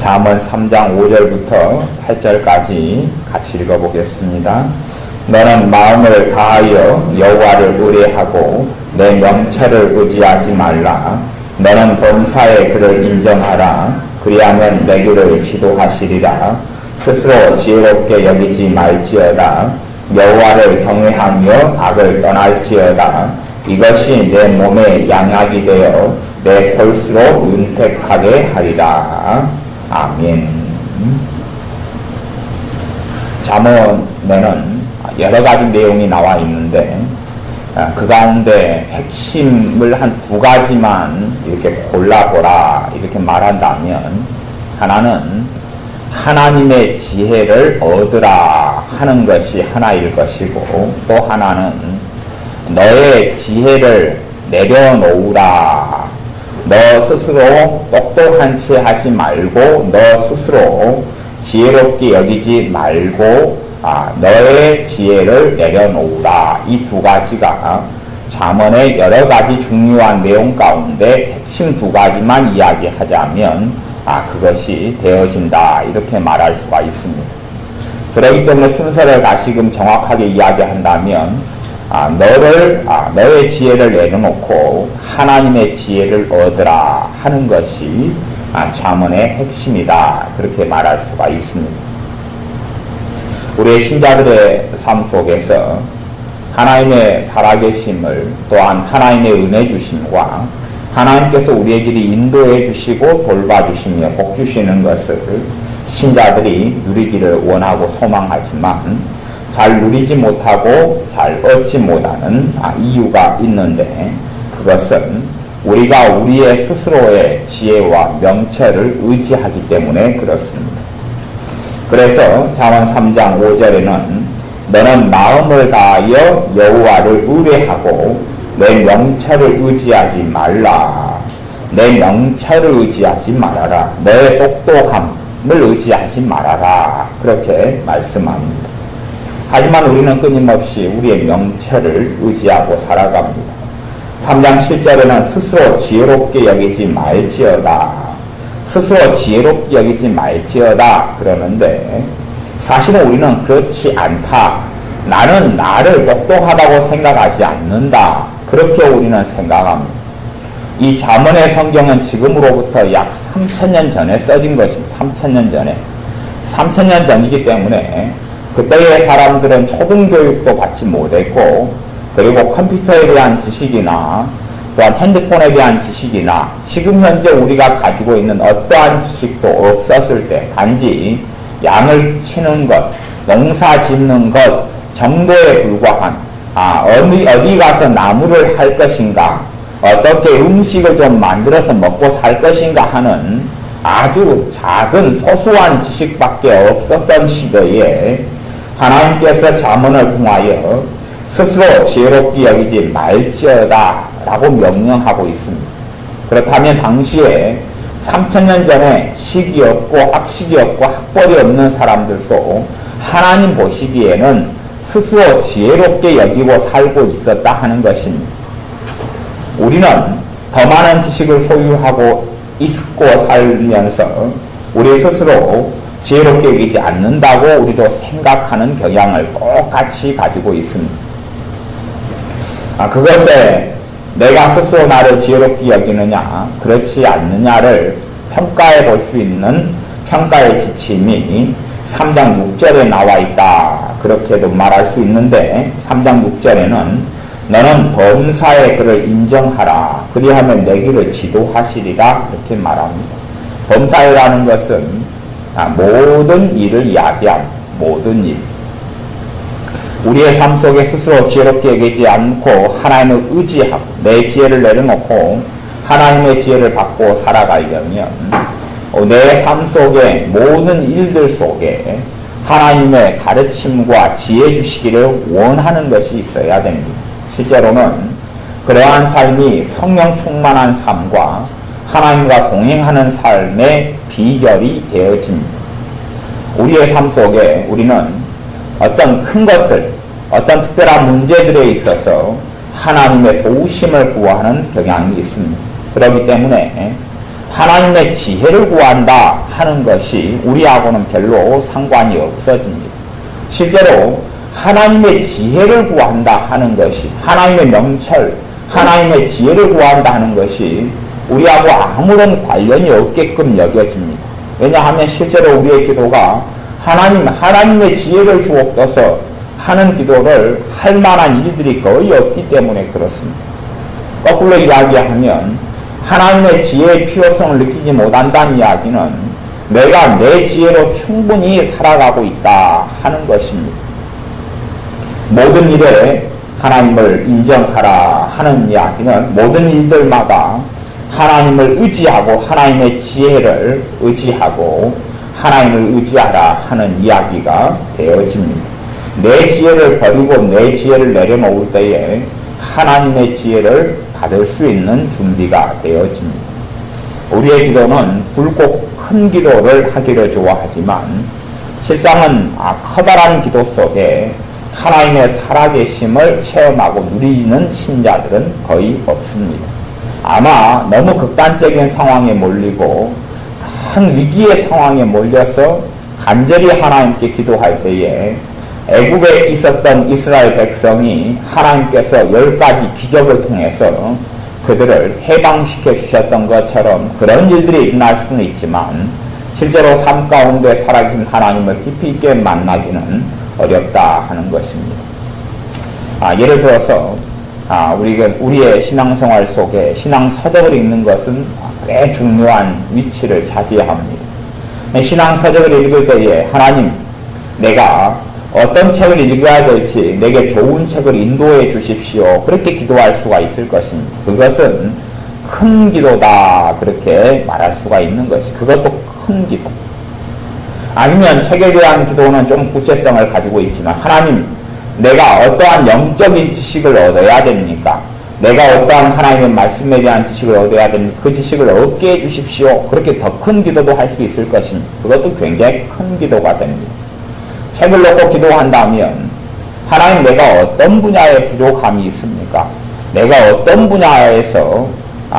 잠언 3장 5절부터 8절까지 같이 읽어보겠습니다. 너는 마음을 다하여 여호와를 의뢰하고 내 명철을 의지하지 말라. 너는 범사에 그를 인정하라. 그리하면 내 길을 지도하시리라. 스스로 지혜롭게 여기지 말지어다. 여호와를 경외하며 악을 떠날지어다. 이것이 내 몸에 양약이 되어 내 골수로 윤택하게 하리라. 아멘. 잠언에는 여러 가지 내용이 나와 있는데 그 가운데 핵심을 한 두 가지만 이렇게 골라보라 이렇게 말한다면, 하나는 하나님의 지혜를 얻으라 하는 것이 하나일 것이고, 또 하나는 너의 지혜를 내려놓으라. 너 스스로 똑똑한 채 하지 말고 너 스스로 지혜롭게 여기지 말고 너의 지혜를 내려놓으라. 이 두 가지가 잠언의 여러 가지 중요한 내용 가운데 핵심 두 가지만 이야기하자면 그것이 되어진다 이렇게 말할 수가 있습니다. 그렇기 때문에 순서를 다시금 정확하게 이야기한다면 너의 지혜를 내려놓고 하나님의 지혜를 얻으라 하는 것이 잠언의 핵심이다 그렇게 말할 수가 있습니다. 우리의 신자들의 삶 속에서 하나님의 살아계심을, 또한 하나님의 은혜 주심과 하나님께서 우리에게 인도해 주시고 돌봐주시며 복 주시는 것을 신자들이 누리기를 원하고 소망하지만 잘 누리지 못하고 잘 얻지 못하는 이유가 있는데, 그것은 우리가 우리의 스스로의 지혜와 명철을 의지하기 때문에 그렇습니다. 그래서 잠언 3장 5절에는 너는 마음을 다하여 여호와를 의뢰하고 내 명철을 의지하지 말라. 내 명철을 의지하지 말아라. 너의 똑똑함을 의지하지 말아라. 그렇게 말씀합니다. 하지만 우리는 끊임없이 우리의 명철을 의지하고 살아갑니다. 3장 7절에는 스스로 지혜롭게 여기지 말지어다. 스스로 지혜롭게 여기지 말지어다 그러는데, 사실은 우리는 그렇지 않다. 나는 나를 똑똑하다고 생각하지 않는다. 그렇게 우리는 생각합니다. 이 잠언의 성경은 지금으로부터 약 3000년 전에 써진 것입니다. 3000년 전에. 3000년 전이기 때문에 그때의 사람들은 초등교육도 받지 못했고, 그리고 컴퓨터에 대한 지식이나 또한 핸드폰에 대한 지식이나 지금 현재 우리가 가지고 있는 어떠한 지식도 없었을 때, 단지 양을 치는 것, 농사 짓는 것 정도에 불과한 어디 가서 나무를 할 것인가, 어떻게 음식을 좀 만들어서 먹고 살 것인가 하는 아주 작은 소소한 지식밖에 없었던 시대에 하나님께서 잠언을 통하여 스스로 지혜롭게 여기지 말지어다 라고 명령하고 있습니다. 그렇다면 당시에 3000년 전에 식이 없고 학식이 없고 학벌이 없는 사람들도 하나님 보시기에는 스스로 지혜롭게 여기고 살고 있었다 하는 것입니다. 우리는 더 많은 지식을 소유하고 있고 살면서 우리 스스로 지혜롭게 여기지 않는다고 우리도 생각하는 경향을 똑같이 가지고 있습니다. 그것에 내가 스스로 나를 지혜롭게 여기느냐 그렇지 않느냐를 평가해 볼 수 있는 평가의 지침이 3장 6절에 나와 있다 그렇게도 말할 수 있는데, 3장 6절에는 너는 범사에 그를 인정하라. 그리하면 내 길을 지도하시리라 그렇게 말합니다. 범사에라는 것은 모든 일을 이야기합니다. 모든 일. 우리의 삶 속에 스스로 지혜롭게 여기지 않고 하나님을 의지하고 내 지혜를 내려놓고 하나님의 지혜를 받고 살아가려면 내 삶 속에 모든 일들 속에 하나님의 가르침과 지혜 주시기를 원하는 것이 있어야 됩니다. 실제로는 그러한 삶이 성령 충만한 삶과 하나님과 동행하는 삶의 비결이 되어집니다. 우리의 삶 속에 우리는 어떤 큰 것들, 어떤 특별한 문제들에 있어서 하나님의 도우심을 구하는 경향이 있습니다. 그렇기 때문에 하나님의 지혜를 구한다 하는 것이 우리하고는 별로 상관이 없어집니다. 실제로 하나님의 지혜를 구한다 하는 것이, 하나님의 명철, 하나님의 지혜를 구한다 하는 것이 우리하고 아무런 관련이 없게끔 여겨집니다. 왜냐하면 실제로 우리의 기도가 하나님의 지혜를 주옵소서 하는 기도를 할 만한 일들이 거의 없기 때문에 그렇습니다. 거꾸로 이야기하면 하나님의 지혜의 필요성을 느끼지 못한다는 이야기는 내가 내 지혜로 충분히 살아가고 있다 하는 것입니다. 모든 일에 하나님을 인정하라 하는 이야기는 모든 일들마다 하나님을 의지하고 하나님의 지혜를 의지하고 하나님을 의지하라 하는 이야기가 되어집니다. 내 지혜를 버리고 내 지혜를 내려놓을 때에 하나님의 지혜를 받을 수 있는 준비가 되어집니다. 우리의 기도는 굵고 큰 기도를 하기를 좋아하지만 실상은 커다란 기도 속에 하나님의 살아계심을 체험하고 누리는 신자들은 거의 없습니다. 아마 너무 극단적인 상황에 몰리고 큰 위기의 상황에 몰려서 간절히 하나님께 기도할 때에 애굽에 있었던 이스라엘 백성이 하나님께서 10가지 기적을 통해서 그들을 해방시켜 주셨던 것처럼 그런 일들이 일어날 수는 있지만 실제로 삶 가운데 살아계신 하나님을 깊이 있게 만나기는 어렵다 하는 것입니다. 예를 들어서 우리의 신앙생활 속에 신앙서적을 읽는 것은 꽤 중요한 위치를 차지합니다. 신앙서적을 읽을 때에 하나님, 내가 어떤 책을 읽어야 될지 내게 좋은 책을 인도해 주십시오. 그렇게 기도할 수가 있을 것입니다. 그것은 큰 기도다 그렇게 말할 수가 있는 것이, 그것도 큰 기도. 아니면 책에 대한 기도는 좀 구체성을 가지고 있지만 하나님, 내가 어떠한 영적인 지식을 얻어야 됩니까? 내가 어떠한 하나님의 말씀에 대한 지식을 얻어야 됩니까? 그 지식을 얻게 해주십시오. 그렇게 더 큰 기도도 할 수 있을 것입니다. 그것도 굉장히 큰 기도가 됩니다. 책을 놓고 기도한다면 하나님, 내가 어떤 분야에 부족함이 있습니까? 내가 어떤 분야에서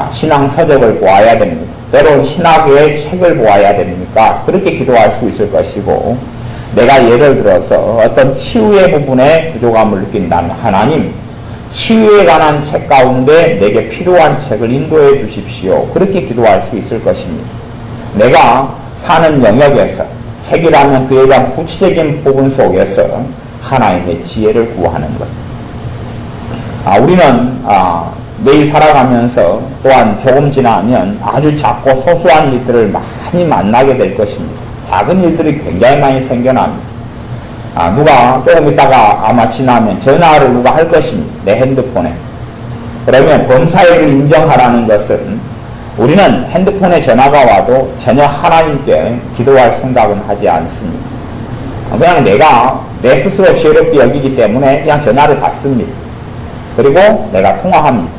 신앙서적을 보아야 됩니까? 때론 신학의 책을 보아야 됩니까? 그렇게 기도할 수 있을 것이고, 내가 예를 들어서 어떤 치유의 부분에 부족함을 느낀다면 하나님, 치유에 관한 책 가운데 내게 필요한 책을 인도해 주십시오. 그렇게 기도할 수 있을 것입니다. 내가 사는 영역에서 책이라면 그에 대한 구체적인 부분 속에서 하나님의 지혜를 구하는 것. 우리는 매일 살아가면서 또한 조금 지나면 아주 작고 소소한 일들을 많이 만나게 될 것입니다. 작은 일들이 굉장히 많이 생겨납니다. 누가 조금 있다가 아마 지나면 전화를 누가 할 것입니다. 내 핸드폰에. 그러면 범사일을 인정하라는 것은 우리는 핸드폰에 전화가 와도 전혀 하나님께 기도할 생각은 하지 않습니다. 그냥 내가 내 스스로 지혜롭게 여기기 때문에 그냥 전화를 받습니다. 그리고 내가 통화합니다.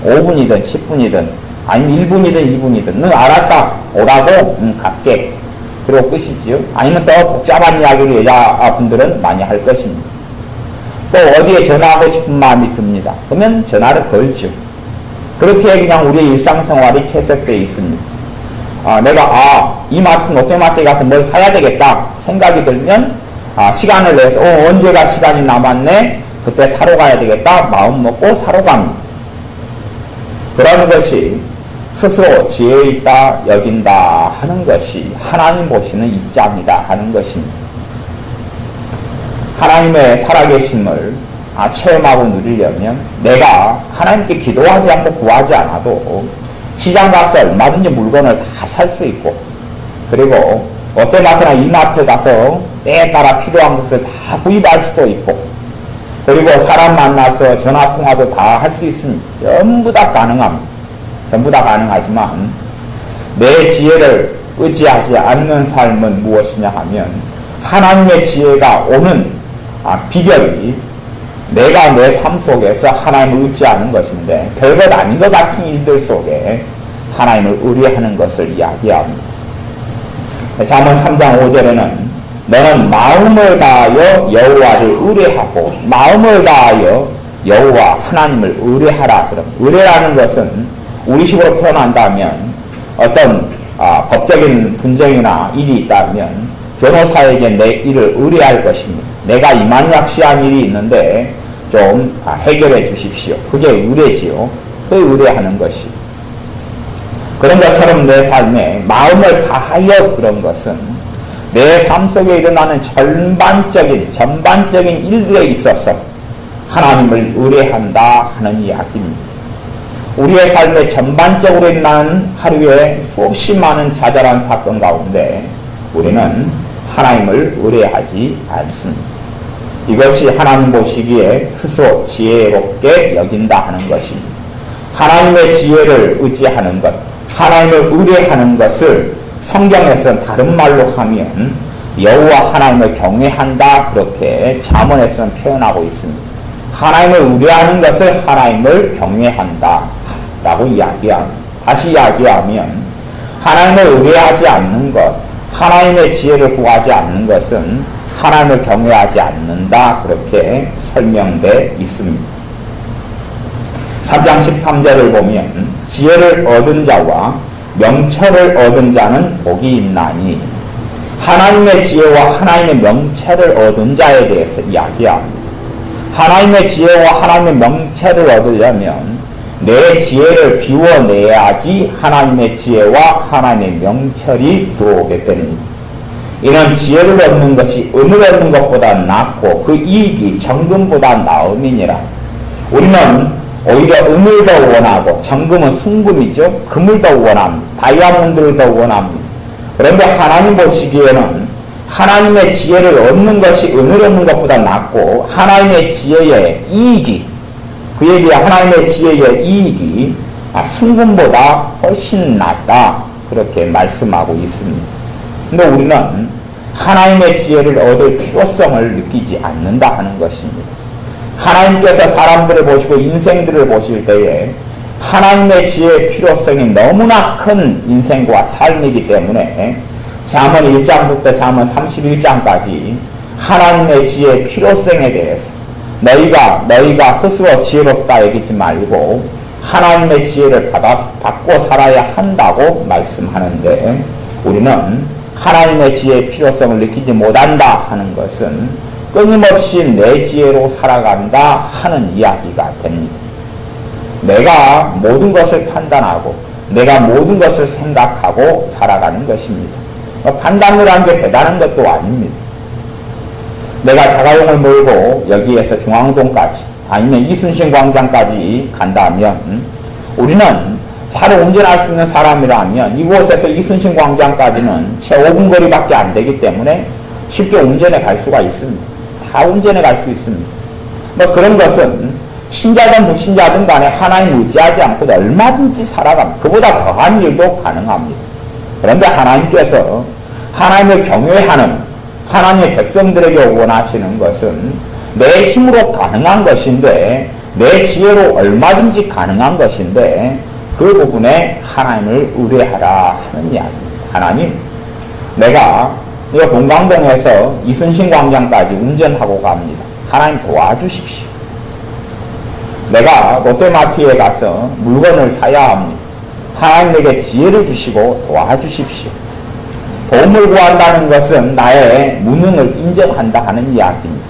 5분이든 10분이든 아니면 1분이든 2분이든 너 알았다 오라고 갈게. 그리고 끝이지요. 아니면 더 복잡한 이야기를 여자분들은 많이 할 것입니다. 또 어디에 전화하고 싶은 마음이 듭니다. 그러면 전화를 걸죠. 그렇게 그냥 우리의 일상생활이 채색되어 있습니다. 내가 이마트 롯데마트에 가서 뭘 사야 되겠다 생각이 들면 시간을 내서 언제가 시간이 남았네, 그때 사러 가야 되겠다 마음 먹고 사러 갑니다. 그런 것이 스스로 지혜 있다 여긴다 하는 것이 하나님 보시는 입장이다 하는 것입니다. 하나님의 살아계심을 체험하고 누리려면 내가 하나님께 기도하지 않고 구하지 않아도 시장 가서 얼마든지 물건을 다 살 수 있고, 그리고 롯데마트나 이마트 가서 때에 따라 필요한 것을 다 구입할 수도 있고, 그리고 사람 만나서 전화통화도 다 할 수 있습니다. 전부 다 가능합니다. 전부 다 가능하지만 내 지혜를 의지하지 않는 삶은 무엇이냐 하면 하나님의 지혜가 오는 비결이 내가 내 삶 속에서 하나님을 의지하는 것인데 별것 아닌 것 같은 일들 속에 하나님을 의뢰하는 것을 이야기합니다. 잠언 3장 5절에는 너는 마음을 다하여 여호와를 의뢰하고 마음을 다하여 여호와 하나님을 의뢰하라. 그럼 의뢰라는 것은 우리식으로 표현한다면 어떤 법적인 분쟁이나 일이 있다면 변호사에게 내 일을 의뢰할 것입니다. 내가 이만약시한 일이 있는데 좀 해결해 주십시오. 그게 의뢰지요. 그 의뢰하는 것이. 그런 것처럼 내 삶에 마음을 다하여 그런 것은 내 삶 속에 일어나는 전반적인 일들에 있어서 하나님을 의뢰한다 하는 이야기입니다. 우리의 삶에 전반적으로 일어나는 하루에 수없이 많은 자잘한 사건 가운데 우리는 하나님을 의뢰하지 않습니다. 이것이 하나님 보시기에 스스로 지혜롭게 여긴다 하는 것입니다. 하나님의 지혜를 의지하는 것, 하나님을 의뢰하는 것을 성경에서는 다른 말로 하면 여호와 하나님을 경외한다 그렇게 잠언에서는 표현하고 있습니다. 하나님을 의뢰하는 것을 하나님을 경외한다 라고 이야기합니다. 다시 이야기하면 하나님을 의뢰하지 않는 것, 하나님의 지혜를 구하지 않는 것은 하나님을 경외하지 않는다 그렇게 설명되어 있습니다. 3장 13절을 보면 지혜를 얻은 자와 명철을 얻은 자는 복이 있나니 하나님의 지혜와 하나님의 명철을 얻은 자에 대해서 이야기합니다. 하나님의 지혜와 하나님의 명철을 얻으려면 내 지혜를 비워내야지 하나님의 지혜와 하나님의 명철이 들어오게 됩니다. 이는 지혜를 얻는 것이 은을 얻는 것보다 낫고 그 이익이 정금보다 나음이니라. 우리는 오히려 은을 더 원하고 정금은 순금이죠. 금을 더 원합니다. 다이아몬드를 더 원합니다. 그런데 하나님 보시기에는 하나님의 지혜를 얻는 것이 은을 얻는 것보다 낫고 하나님의 지혜의 이익이 그에 대해 하나님의 지혜의 이익이 순금보다 훨씬 낫다 그렇게 말씀하고 있습니다. 근데 우리는 하나님의 지혜를 얻을 필요성을 느끼지 않는다 하는 것입니다. 하나님께서 사람들을 보시고 인생들을 보실 때에 하나님의 지혜의 필요성이 너무나 큰 인생과 삶이기 때문에 잠언 1장부터 잠언 31장까지 하나님의 지혜의 필요성에 대해서 너희가 스스로 지혜롭다 여기지 말고 하나님의 지혜를 받고 살아야 한다고 말씀하는데 우리는 하나님의 지혜의 필요성을 느끼지 못한다 하는 것은 끊임없이 내 지혜로 살아간다 하는 이야기가 됩니다. 내가 모든 것을 판단하고 내가 모든 것을 생각하고 살아가는 것입니다. 판단을 한 게 대단한 것도 아닙니다. 내가 자가용을 몰고 여기에서 중앙동까지 아니면 이순신 광장까지 간다면 우리는 차를 운전할 수 있는 사람이라면 이곳에서 이순신 광장까지는 채 5분 거리밖에 안 되기 때문에 쉽게 운전해 갈 수가 있습니다. 다 운전해 갈 수 있습니다. 뭐 그런 것은 신자든 불신자든 간에 하나님 의지하지 않고도 얼마든지 살아갑니다. 그보다 더한 일도 가능합니다. 그런데 하나님께서 하나님을 경외하는 하나님의 백성들에게 원하시는 것은 내 힘으로 가능한 것인데 내 지혜로 얼마든지 가능한 것인데 그 부분에 하나님을 의뢰하라 하는 이야기입니다. 하나님, 내가 이 본강동에서 이순신 광장까지 운전하고 갑니다. 하나님 도와주십시오. 내가 롯데마트에 가서 물건을 사야 합니다. 하나님 내게 지혜를 주시고 도와주십시오. 도움을 구한다는 것은 나의 무능을 인정한다 하는 이야기입니다.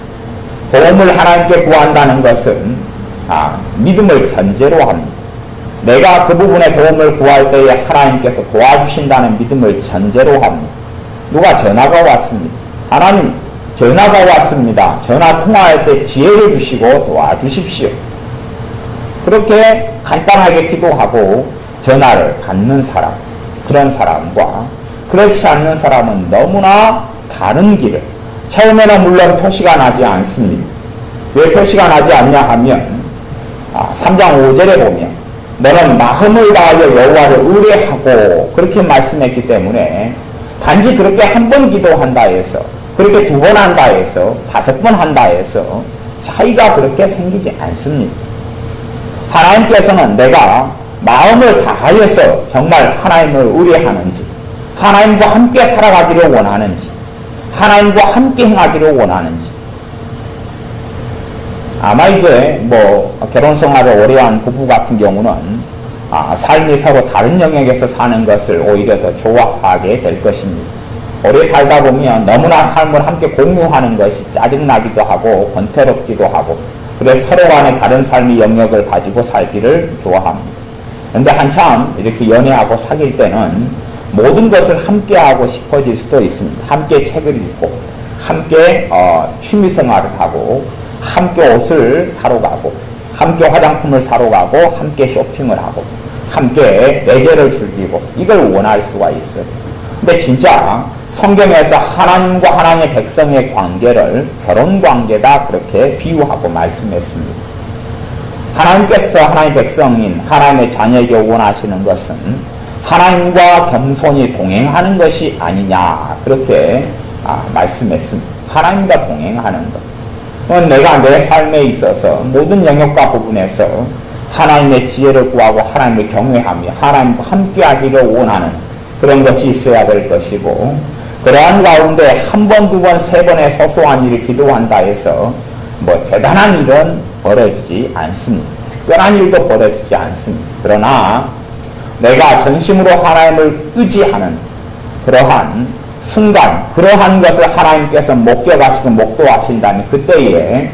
도움을 하나님께 구한다는 것은 믿음을 전제로 합니다. 내가 그 부분에 도움을 구할 때에 하나님께서 도와주신다는 믿음을 전제로 합니다. 누가 전화가 왔습니다. 하나님, 전화가 왔습니다. 전화 통화할 때 지혜를 주시고 도와주십시오. 그렇게 간단하게 기도하고 전화를 받는 사람, 그런 사람과 그렇지 않는 사람은 너무나 다른 길을, 처음에는 물론 표시가 나지 않습니다. 왜 표시가 나지 않냐 하면 3장 5절에 보면 너는 마음을 다하여 여호와를 의뢰하고 그렇게 말씀했기 때문에 단지 그렇게 한 번 기도한다 해서 그렇게 2번 한다 해서 5번 한다 해서 차이가 그렇게 생기지 않습니다. 하나님께서는 내가 마음을 다하여서 정말 하나님을 의뢰하는지 하나님과 함께 살아가기를 원하는지 하나님과 함께 행하기를 원하는지 아마 이제 결혼 생활을 오래 한 부부 같은 경우는 삶이 서로 다른 영역에서 사는 것을 오히려 더 좋아하게 될 것입니다. 오래 살다 보면 너무나 삶을 함께 공유하는 것이 짜증나기도 하고 권태롭기도 하고, 그래서 서로 간에 다른 삶의 영역을 가지고 살기를 좋아합니다. 그런데 한참 이렇게 연애하고 사귈 때는 모든 것을 함께 하고 싶어질 수도 있습니다. 함께 책을 읽고, 함께 취미생활을 하고, 함께 옷을 사러 가고, 함께 화장품을 사러 가고, 함께 쇼핑을 하고, 함께 레저를 즐기고, 이걸 원할 수가 있어요. 근데 진짜 성경에서 하나님과 하나님의 백성의 관계를 결혼관계다 그렇게 비유하고 말씀했습니다. 하나님께서 하나님의 백성인 하나님의 자녀에게 원하시는 것은 하나님과 겸손히 동행하는 것이 아니냐 그렇게 말씀했습니다. 하나님과 동행하는 것. 내가 내 삶에 있어서 모든 영역과 부분에서 하나님의 지혜를 구하고 하나님을 경외하며 하나님과 함께하기를 원하는 그런 것이 있어야 될 것이고, 그러한 가운데 한 번, 두 번, 세 번의 소소한 일을 기도한다 해서 대단한 일은 벌어지지 않습니다. 특별한 일도 벌어지지 않습니다. 그러나 내가 전심으로 하나님을 의지하는 그러한 순간, 그러한 것을 하나님께서 목격하시고 목도하신다면 그때에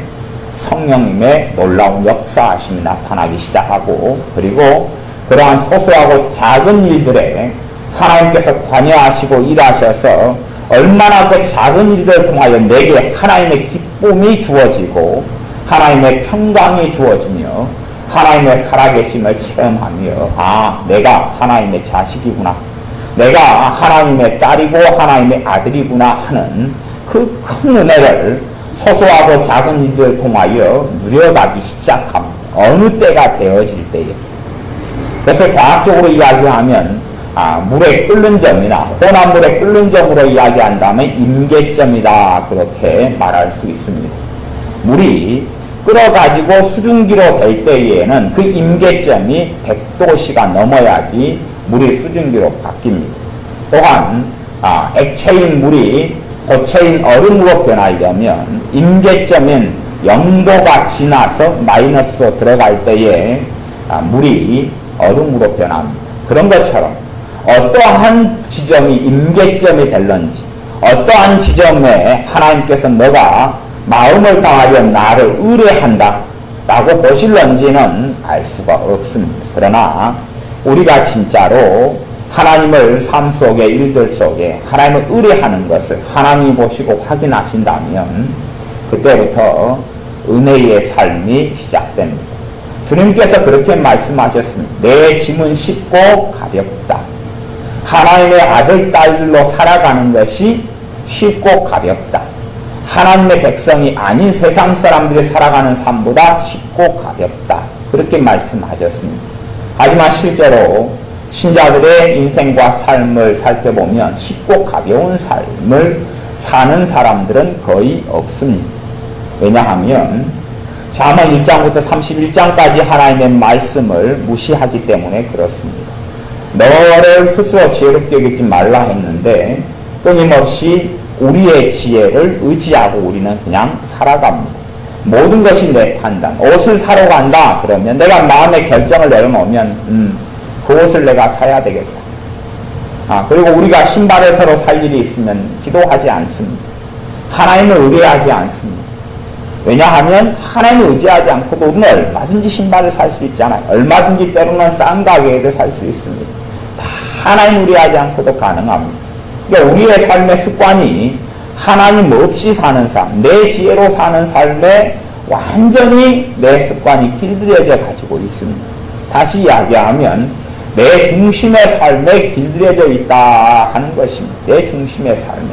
성령님의 놀라운 역사하심이 나타나기 시작하고, 그리고 그러한 소소하고 작은 일들에 하나님께서 관여하시고 일하셔서 얼마나 그 작은 일들을 통하여 내게 하나님의 기쁨이 주어지고 하나님의 평강이 주어지며 하나님의 살아계심을 체험하며 내가 하나님의 자식이구나, 내가 하나님의 딸이고 하나님의 아들이구나 하는 그 큰 은혜를 소소하고 작은 일들을 통하여 누려가기 시작합니다. 어느 때가 되어질 때에. 그것을 과학적으로 이야기하면 물에 끓는 점이나 혼합 물에 끓는 점으로 이야기한다면 임계점이다 그렇게 말할 수 있습니다. 물이 끓어가지고 수증기로 될 때에는 그 임계점이 100도씨가 넘어야지 물이 수증기로 바뀝니다. 또한 액체인 물이 고체인 얼음으로 변하려면 임계점인 0도가 지나서 마이너스로 들어갈 때에 물이 얼음으로 변합니다. 그런 것처럼 어떠한 지점이 임계점이 될런지, 어떠한 지점에 하나님께서 너가 마음을 다하여 나를 의뢰한다 라고 보실런지는 알 수가 없습니다. 그러나 우리가 진짜로 하나님을 삶 속의 일들 속에 하나님을 의뢰하는 것을 하나님이 보시고 확인하신다면 그때부터 은혜의 삶이 시작됩니다. 주님께서 그렇게 말씀하셨습니다. 내 짐은 쉽고 가볍다. 하나님의 아들, 딸들로 살아가는 것이 쉽고 가볍다. 하나님의 백성이 아닌 세상 사람들이 살아가는 삶보다 쉽고 가볍다. 그렇게 말씀하셨습니다. 하지만 실제로 신자들의 인생과 삶을 살펴보면 쉽고 가벼운 삶을 사는 사람들은 거의 없습니다. 왜냐하면 잠언 1장부터 31장까지 하나님의 말씀을 무시하기 때문에 그렇습니다. 너를 스스로 지혜롭게 여기지 말라 했는데 끊임없이 우리의 지혜를 의지하고 우리는 그냥 살아갑니다. 모든 것이 내 판단. 옷을 사러 간다 그러면 내가 마음의 결정을 내려놓으면 그 옷을 내가 사야 되겠다. 그리고 우리가 신발을 사러 살 일이 있으면 기도하지 않습니다. 하나님을 의뢰하지 않습니다. 왜냐하면 하나님을 의지하지 않고도 우리는 얼마든지 신발을 살 수 있잖아요. 얼마든지 때로는 싼 가격에도 살 수 있습니다. 다 하나님 의뢰하지 않고도 가능합니다. 그러니까 우리의 삶의 습관이 하나님 없이 사는 삶, 내 지혜로 사는 삶에 완전히 내 습관이 길들여져 가지고 있습니다. 다시 이야기하면 내 중심의 삶에 길들여져 있다 하는 것입니다. 내 중심의 삶에.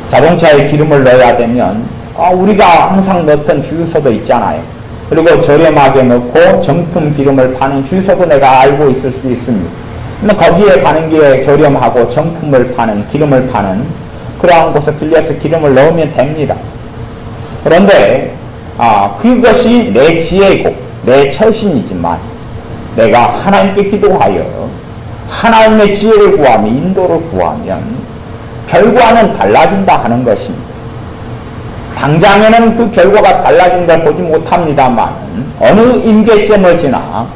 자동차에 기름을 넣어야 되면 우리가 항상 넣던 주유소도 있잖아요. 그리고 저렴하게 넣고 정품 기름을 파는 주유소도 내가 알고 있을 수 있습니다. 거기에 가는 길에 저렴하고 정품을 파는, 기름을 파는 그러한 곳에 들려서 기름을 넣으면 됩니다. 그런데 그것이 내 지혜이고 내 처신이지만 내가 하나님께 기도하여 하나님의 지혜를 구하며 인도를 구하면 결과는 달라진다 하는 것입니다. 당장에는 그 결과가 달라진 걸 보지 못합니다만 어느 임계점을 지나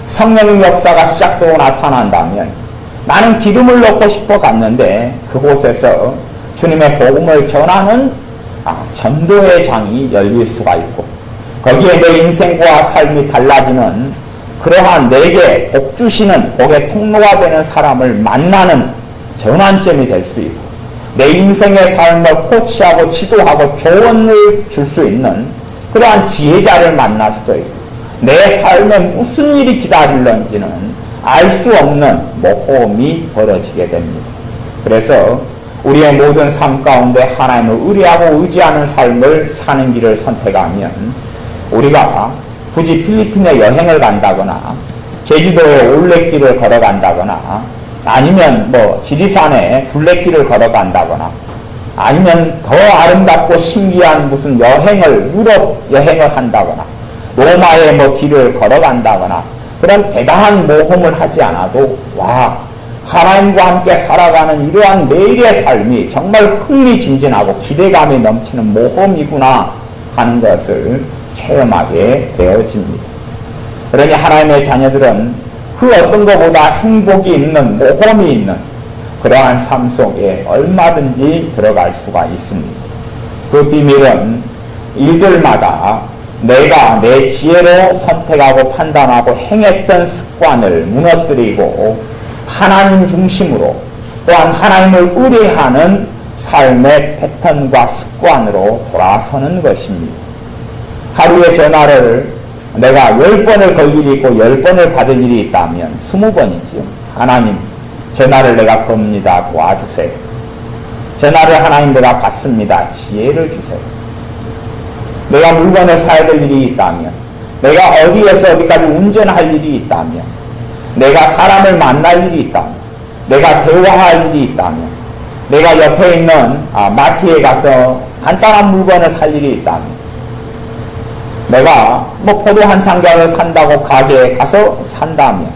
성령의 역사가 시작되고 나타난다면 나는 기름을 넣고 싶어 갔는데 그곳에서 주님의 복음을 전하는 전도의 장이 열릴 수가 있고 거기에 내 인생과 삶이 달라지는 그러한 내게 복 주시는 복의 통로가 되는 사람을 만나는 전환점이 될 수 있고 내 인생의 삶을 코치하고 지도하고 조언을 줄 수 있는 그러한 지혜자를 만날 수도 있고 내 삶에 무슨 일이 기다릴는지는 알 수 없는 모험이 벌어지게 됩니다. 그래서 우리의 모든 삶 가운데 하나님을 의뢰하고 의지하는 삶을 사는 길을 선택하면 우리가 굳이 필리핀에 여행을 간다거나 제주도에 올레길을 걸어간다거나 아니면 지리산에 둘레길을 걸어간다거나 아니면 더 아름답고 신기한 무슨 여행을 유럽 여행을 한다거나 로마의 길을 걸어간다거나 그런 대단한 모험을 하지 않아도 하나님과 함께 살아가는 이러한 매일의 삶이 정말 흥미진진하고 기대감이 넘치는 모험이구나 하는 것을 체험하게 되어집니다. 그러니 하나님의 자녀들은 그 어떤 것보다 행복이 있는 모험이 있는 그러한 삶 속에 얼마든지 들어갈 수가 있습니다. 그 비밀은 일들마다 내가 내 지혜로 선택하고 판단하고 행했던 습관을 무너뜨리고 하나님 중심으로 또한 하나님을 의뢰하는 삶의 패턴과 습관으로 돌아서는 것입니다. 하루의 전화를 내가 10번을 걸 일이 있고 10번을 받을 일이 있다면 20번이지요. 하나님, 전화를 내가 겁니다. 도와주세요. 전화를 하나님 내가 받습니다. 지혜를 주세요. 내가 물건을 사야 될 일이 있다면 내가 어디에서 어디까지 운전할 일이 있다면 내가 사람을 만날 일이 있다면 내가 대화할 일이 있다면 내가 옆에 있는 마트에 가서 간단한 물건을 살 일이 있다면 내가 포도 한 상자를 산다고 가게에 가서 산다면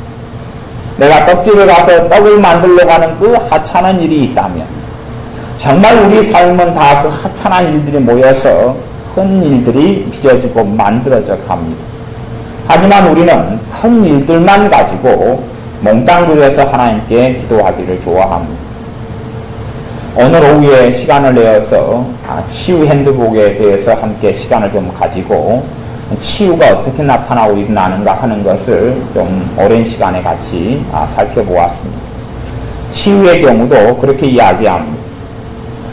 내가 떡집에 가서 떡을 만들려고 하는 그 하찮은 일이 있다면 정말 우리 삶은 다 그 하찮은 일들이 모여서 큰 일들이 빚어지고 만들어져 갑니다. 하지만 우리는 큰 일들만 가지고 몽땅 그려서 하나님께 기도하기를 좋아합니다. 오늘 오후에 시간을 내어서 치유 핸드북에 대해서 함께 시간을 좀 가지고 치유가 어떻게 나타나고 일어나는가 하는 것을 좀 오랜 시간에 같이 살펴보았습니다. 치유의 경우도 그렇게 이야기합니다.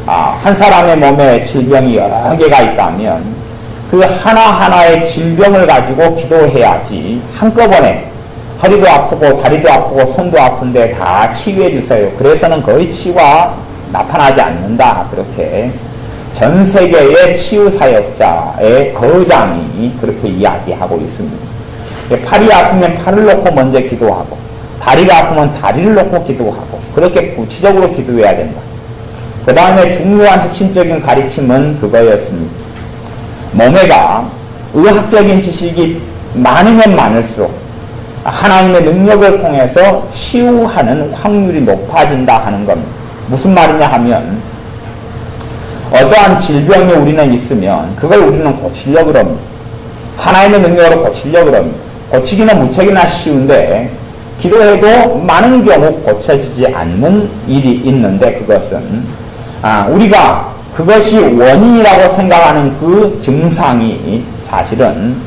한 사람의 몸에 질병이 여러 개가 있다면 그 하나하나의 질병을 가지고 기도해야지 한꺼번에 허리도 아프고 다리도 아프고 손도 아픈데 다 치유해 주세요. 그래서는 거의 치유가 나타나지 않는다. 그렇게 전 세계의 치유 사역자의 거장이 그렇게 이야기하고 있습니다. 팔이 아프면 팔을 놓고 먼저 기도하고 다리가 아프면 다리를 놓고 기도하고 그렇게 구체적으로 기도해야 된다. 그 다음에 중요한 핵심적인 가르침은 그거였습니다. 몸에가 의학적인 지식이 많으면 많을수록 하나님의 능력을 통해서 치유하는 확률이 높아진다 하는 겁니다. 무슨 말이냐 하면 어떠한 질병이 우리는 있으면 그걸 우리는 고치려고 합니다. 하나님의 능력으로 고치려고 합니다. 고치기는 무척이나 쉬운데 기도해도 많은 경우 고쳐지지 않는 일이 있는데 그것은 우리가 그것이 원인이라고 생각하는 그 증상이 사실은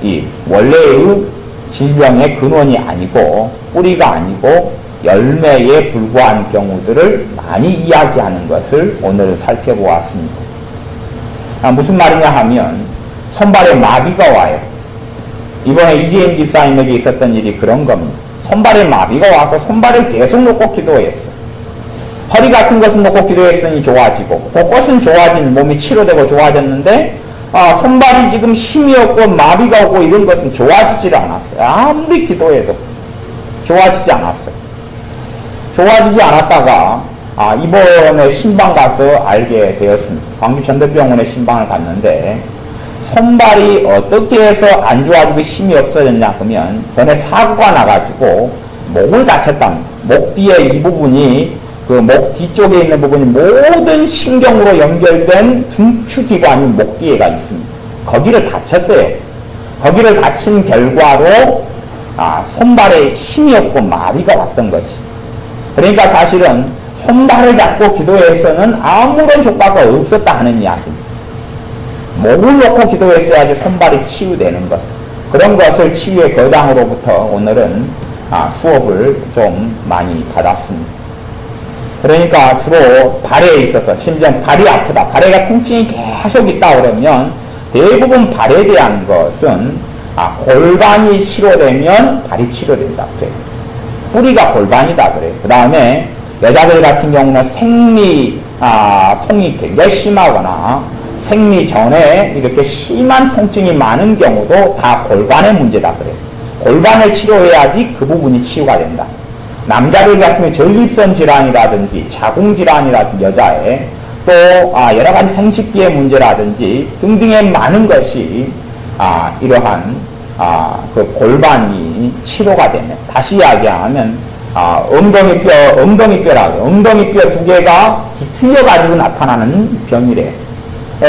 이 원래의 질병의 근원이 아니고 뿌리가 아니고 열매에 불과한 경우들을 많이 이야기하는 것을 오늘 살펴보았습니다. 무슨 말이냐 하면 손발에 마비가 와요. 이번에 이재인 집사님에게 있었던 일이 그런 겁니다. 손발에 마비가 와서 손발을 계속 놓고 기도했어. 허리 같은 것은 놓고 기도했으니 좋아지고 그것은 좋아진 몸이 치료되고 좋아졌는데 손발이 지금 힘이 없고 마비가 오고 이런 것은 좋아지질 않았어요. 아무리 기도해도 좋아지지 않았어요. 좋아지지 않았다가 이번에 신방 가서 알게 되었습니다. 광주 전도병원에 신방을 갔는데 손발이 어떻게 해서 안 좋아지고 힘이 없어졌냐 그러면 전에 사고가 나가지고 목을 다쳤답니다. 목 뒤에 이 부분이 그 목 뒤쪽에 있는 부분이 모든 신경으로 연결된 중추기관이 목 뒤에가 있습니다. 거기를 다쳤대요. 거기를 다친 결과로 손발에 힘이 없고 마비가 왔던 것이. 그러니까 사실은 손발을 잡고 기도해서는 아무런 효과가 없었다 하는 이야기입니다. 목을 놓고 기도했어야지 손발이 치유되는 것. 그런 것을 치유의 거장으로부터 오늘은 수업을 좀 많이 받았습니다. 그러니까 주로 발에 있어서 심지어 발이 아프다, 발에가 통증이 계속 있다 그러면 대부분 발에 대한 것은 골반이 치료되면 발이 치료된다 그래요. 뿌리가 골반이다 그래요. 그 다음에 여자들 같은 경우는 통이 굉장히 심하거나 생리 전에 이렇게 심한 통증이 많은 경우도 다 골반의 문제다 그래요. 골반을 치료해야지 그 부분이 치유가 된다. 남자들 같은 경우 전립선 질환이라든지 자궁 질환이라든지 여자의 또 여러 가지 생식기의 문제라든지 등등의 많은 것이 이러한 그 골반이 치료가 되면, 다시 이야기하면 엉덩이뼈라 그래요. 엉덩이뼈 두 개가 뒤틀려 가지고 나타나는 병이래요.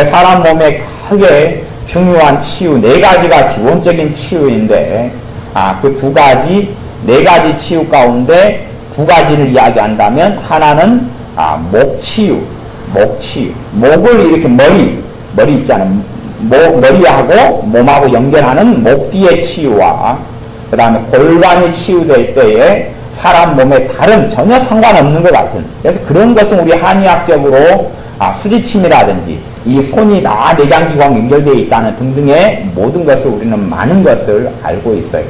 사람 몸에 크게 중요한 치유 네 가지가 기본적인 치유인데 그 두 가지 네 가지 치유 가운데 두 가지를 이야기한다면 하나는 목치유. 목을 이렇게 머리 있잖아요. 머리하고 몸하고 연결하는 목 뒤의 치유와 그 다음에 골반이 치유될 때에 사람 몸에 다른 전혀 상관없는 것 같은, 그래서 그런 것은 우리 한의학적으로 수지침이라든지 이 손이 내장기관 연결되어 있다는 등등의 모든 것을 우리는 많은 것을 알고 있어요.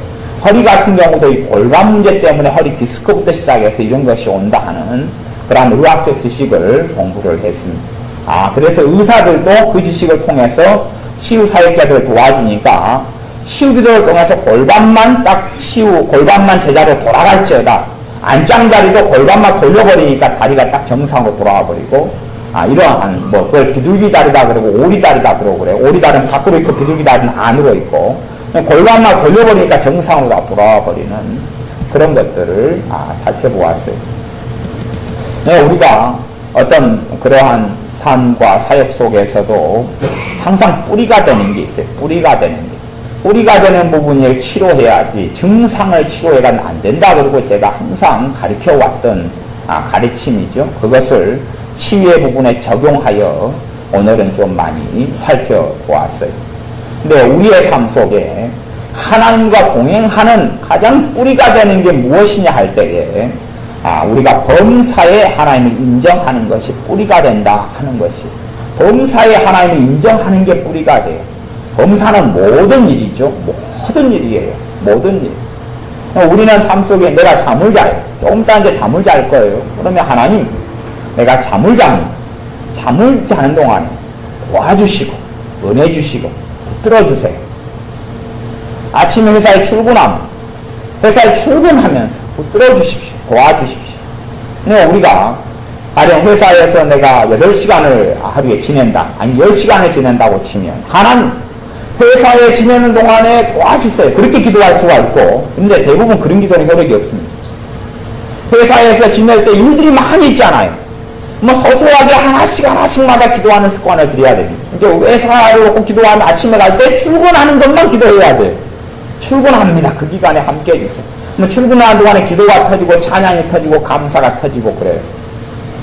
허리 같은 경우도 이 골반 문제 때문에 허리 디스크부터 시작해서 이런 것이 온다 하는 그러한 의학적 지식을 공부를 했습니다. 그래서 의사들도 그 지식을 통해서 치유 사역자들을 도와주니까 치유 기도를 통해서 골반만 제자로 돌아갈지어다. 안짱다리도 골반만 돌려버리니까 다리가 딱 정상으로 돌아와 버리고, 이러한 그걸 비둘기다리다 그러고 오리다리다 그러고 그래요. 오리다리는 밖으로 있고 비둘기다리는 안으로 있고, 골반만 돌려버리니까 정상으로 다 돌아와 버리는 그런 것들을 살펴보았어요. 우리가 어떤 그러한 삶과 사역 속에서도 항상 뿌리가 되는 게 있어요. 뿌리가 되는 부분을 치료해야지 증상을 치료해가는 안 된다. 그리고 제가 항상 가르쳐왔던 가르침이죠. 그것을 치유의 부분에 적용하여 오늘은 좀 많이 살펴보았어요. 근데 우리의 삶 속에 하나님과 동행하는 가장 뿌리가 되는 게 무엇이냐 할 때에 우리가 범사에 하나님을 인정하는 것이 뿌리가 된다 하는 것이, 범사에 하나님을 인정하는 게 뿌리가 돼요. 범사는 모든 일이죠. 모든 일이에요. 모든 일. 우리는 삶 속에 내가 잠을 자요. 조금 있다 이제 잠을 잘 거예요. 그러면 하나님, 내가 잠을 잡니다. 잠을 자는 동안에 도와주시고 은혜 주시고 붙들어 주세요. 아침에 회사에 출근하면서 붙들어 주십시오. 도와주십시오. 근데 우리가 가령 회사에서 내가 8시간을 하루에 지낸다. 아니 10시간을 지낸다고 치면 하나님, 회사에 지내는 동안에 도와주세요. 그렇게 기도할 수가 있고, 그런데 대부분 그런 기도는 효력이 없습니다. 회사에서 지낼 때 일들이 많이 있잖아요. 소소하게 하나씩마다 기도하는 습관을 들여야 됩니다. 이제 회사를 놓고 기도하면 아침에 갈 때 출근하는 것만 기도해야 돼요. 출근합니다. 그 기간에 함께 해주세요. 출근하는 동안에 기도가 터지고 찬양이 터지고 감사가 터지고 그래요.